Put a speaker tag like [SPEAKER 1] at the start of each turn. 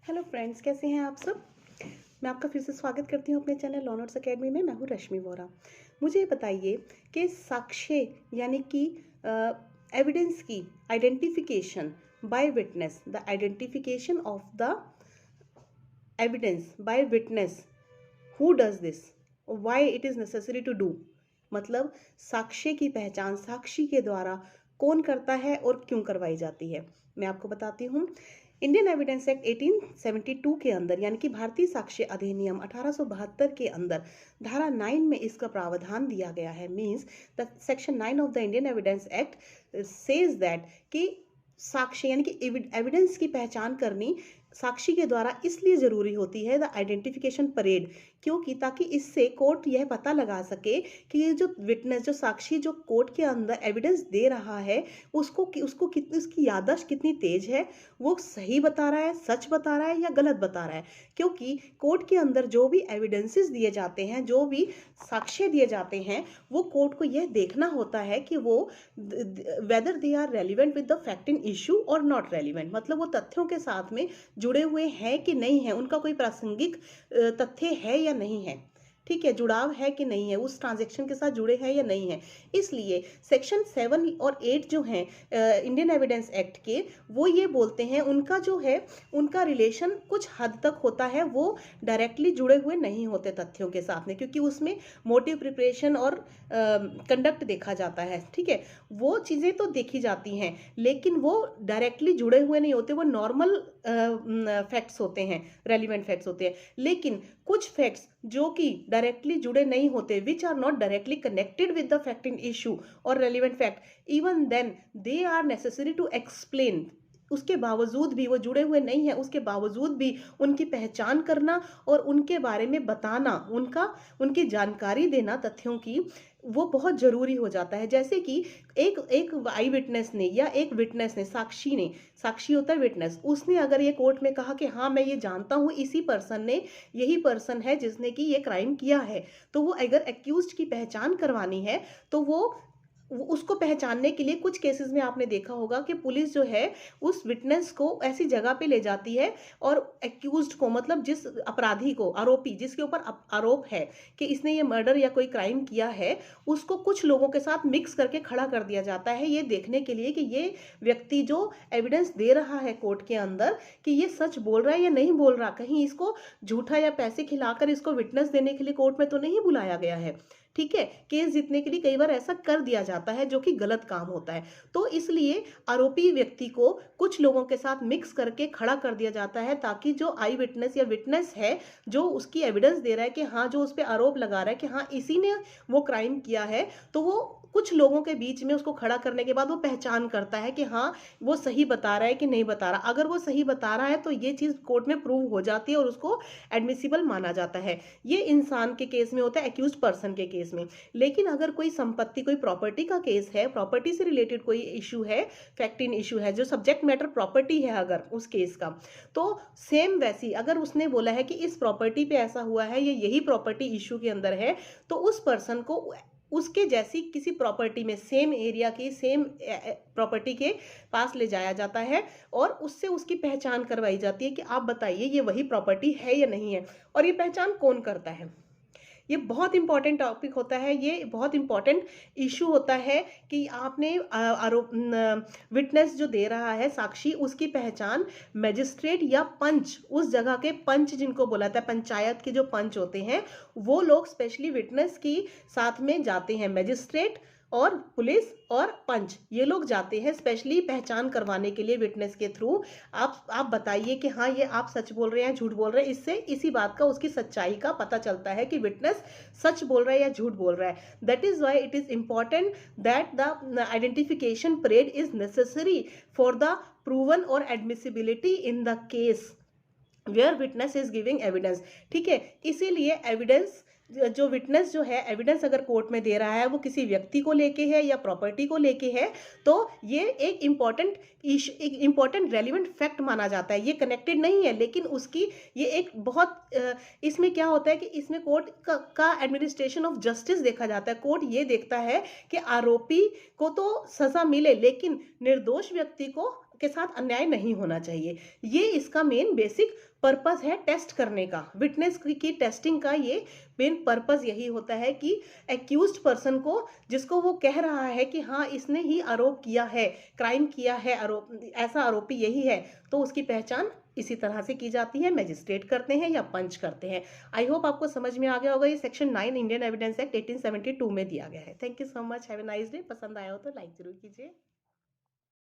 [SPEAKER 1] Hello friends, कैसे हैं आप सब। मैं आपका फिर से स्वागत करती हूँ अपने चैनल लॉ नोट्स अकेडमी में। मैं हूँ रश्मि वोरा। मुझे ये बताइए कि साक्ष्य यानी कि एविडेंस की identification by witness, the identification of the evidence by witness, who does this, why it is necessary to do. मतलब साक्ष्य की पहचान साक्षी के द्वारा कौन करता है और क्यों करवाई जाती है। मैं आपको बताती हूँ। इंडियन एविडेंस एक्ट 1872 के अंदर यानी कि भारतीय साक्ष्य अधिनियम 1872 के अंदर धारा 9 में इसका प्रावधान दिया गया है। Means the section 9 of the Indian evidence act says that कि साक्ष्य यानी कि एविडेंस की पहचान करनी साक्षी के द्वारा इसलिए जरूरी होती है, द आइडेंटिफिकेशन परेड, क्योंकि ताकि इससे कोर्ट यह पता लगा सके कि ये जो विटनेस, जो साक्षी जो कोर्ट के अंदर एविडेंस दे रहा है, उसको कितनी, उसकी याददाश्त कितनी तेज है, वो सही बता रहा है, सच बता रहा है या गलत बता रहा है। क्योंकि कोर्ट के अंदर जो भी एविडेंसेस दिए जाते हैं, जो भी साक्ष्य दिए जाते हैं, वो कोर्ट को यह देखना होता है कि वो whether they are relevant with the fact in issue और नॉट रेलिवेंट, मतलब वो तथ्यों के साथ में जुड़े हुए हैं कि नहीं है, उनका कोई प्रासंगिक तथ्य है या नहीं है, ठीक है, जुड़ाव है कि नहीं है, उस ट्रांजैक्शन के साथ जुड़े हैं या नहीं है। इसलिए सेक्शन 7 और 8 जो हैं इंडियन एविडेंस एक्ट के, वो ये बोलते हैं उनका जो है उनका रिलेशन कुछ हद तक होता है, वो डायरेक्टली जुड़े हुए नहीं होते तथ्यों के साथ में, क्योंकि उसमें मोटिव, प्रिपरेशन और कंडक्ट देखा जाता है, ठीक है, वो चीज़ें तो देखी जाती हैं, लेकिन वो डायरेक्टली जुड़े हुए नहीं होते, वो नॉर्मल फैक्ट्स होते हैं, रेलिवेंट फैक्ट्स होते हैं। लेकिन कुछ फैक्ट्स जो कि डायरेक्टली जुड़े नहीं होते, which are not directly connected with the fact in issue और relevant fact, even then they are necessary to explain. उसके बावजूद भी वो जुड़े हुए नहीं है, उसके बावजूद भी उनकी पहचान करना और उनके बारे में बताना, उनकी जानकारी देना तथ्यों की, वो बहुत जरूरी हो जाता है। जैसे कि एक आई विटनेस ने या एक विटनेस ने, साक्षी होता है विटनेस, उसने अगर ये कोर्ट में कहा कि हाँ मैं ये जानता हूँ, इसी पर्सन ने, यही पर्सन है जिसने कि ये क्राइम किया है, तो वो अगर एक्यूज्ड की पहचान करवानी है तो वो उसको पहचानने के लिए कुछ केसेस में आपने देखा होगा कि पुलिस जो है उस विटनेस को ऐसी जगह पे ले जाती है और एक्यूज्ड को, मतलब जिस अपराधी को, आरोपी जिसके ऊपर आरोप है कि इसने ये मर्डर या कोई क्राइम किया है, उसको कुछ लोगों के साथ मिक्स करके खड़ा कर दिया जाता है, ये देखने के लिए कि ये व्यक्ति जो एविडेंस दे रहा है कोर्ट के अंदर कि ये सच बोल रहा है या नहीं बोल रहा, कहीं इसको झूठा या पैसे खिलाकर इसको विटनेस देने के लिए कोर्ट में तो नहीं बुलाया गया है, ठीक है। केस जीतने के लिए कई बार ऐसा कर दिया जाता है जो कि गलत काम होता है, तो इसलिए आरोपी व्यक्ति को कुछ लोगों के साथ मिक्स करके खड़ा कर दिया जाता है, ताकि जो आई विटनेस या विटनेस है, जो उसकी एविडेंस दे रहा है कि हाँ, जो उस पर आरोप लगा रहा है कि हाँ इसी ने वो क्राइम किया है, तो वो कुछ लोगों के बीच में उसको खड़ा करने के बाद वो पहचान करता है कि हाँ वो सही बता रहा है कि नहीं बता रहा। अगर वो सही बता रहा है तो ये चीज़ कोर्ट में प्रूव हो जाती है और उसको एडमिसिबल माना जाता है। ये इंसान के केस में होता है, एक्यूज पर्सन के केस में। लेकिन अगर कोई संपत्ति, कोई प्रॉपर्टी का केस है, प्रॉपर्टी से रिलेटेड कोई इशू है, फैक्ट इन इशू है, जो सब्जेक्ट मैटर प्रॉपर्टी है अगर उस केस का, तो सेम वैसी अगर उसने बोला है कि इस प्रॉपर्टी पे ऐसा हुआ है, ये यही प्रॉपर्टी इशू के अंदर है, तो उस पर्सन को उसके जैसी किसी प्रॉपर्टी में, सेम एरिया की, सेम प्रॉपर्टी के पास ले जाया जाता है और उससे उसकी पहचान करवाई जाती है कि आप बताइए ये वही प्रॉपर्टी है या नहीं है, और ये पहचान कौन करता है। ये बहुत इंपॉर्टेंट टॉपिक होता है, ये बहुत इंपॉर्टेंट इशू होता है कि आपने आरोप, विटनेस जो दे रहा है साक्षी, उसकी पहचान मैजिस्ट्रेट या पंच, उस जगह के पंच जिनको बोला था, पंचायत के जो पंच होते हैं, वो लोग स्पेशली विटनेस की साथ में जाते हैं, मैजिस्ट्रेट और पुलिस और पंच, ये लोग जाते हैं स्पेशली पहचान करवाने के लिए विटनेस के थ्रू। आप बताइए कि हाँ ये आप सच बोल रहे हैं, झूठ बोल रहे हैं, इससे इसी बात का, उसकी सच्चाई का पता चलता है कि विटनेस सच बोल रहा है या झूठ बोल रहा है। That is why it is important that the identification parade is necessary for the proven और admissibility in the case where witness is giving evidence, ठीक है। इसीलिए एविडेंस, जो विटनेस जो है एविडेंस अगर कोर्ट में दे रहा है, वो किसी व्यक्ति को लेके है या प्रॉपर्टी को लेके है, तो ये एक इंपॉर्टेंट रेलिवेंट फैक्ट माना जाता है। ये कनेक्टेड नहीं है, लेकिन उसकी ये एक बहुत इसमें क्या होता है कि इसमें कोर्ट का एडमिनिस्ट्रेशन ऑफ जस्टिस देखा जाता है। कोर्ट ये देखता है कि आरोपी को तो सजा मिले, लेकिन निर्दोष व्यक्ति को के साथ अन्याय नहीं होना चाहिए। ये इसका मेन बेसिक पर्पस है टेस्ट करने का। विटनेस की टेस्टिंग का ये मेन पर्पस यही होता है कि एक्यूज्ड पर्सन को, जिसको वो कह रहा है कि हाँ इसने ही आरोप किया है, क्राइम किया है, आरोप ऐसा आरोपी यही है, तो उसकी पहचान इसी तरह से की जाती है। मैजिस्ट्रेट करते हैं या पंच करते हैं। आई होप आपको समझ में आ गया होगा। ये सेक्शन 9 इंडियन एविडेंस एक्ट 1872 में दिया गया है। Thank you so much. Have a nice day. पसंद आया हो तो लाइक जरूर कीजिए।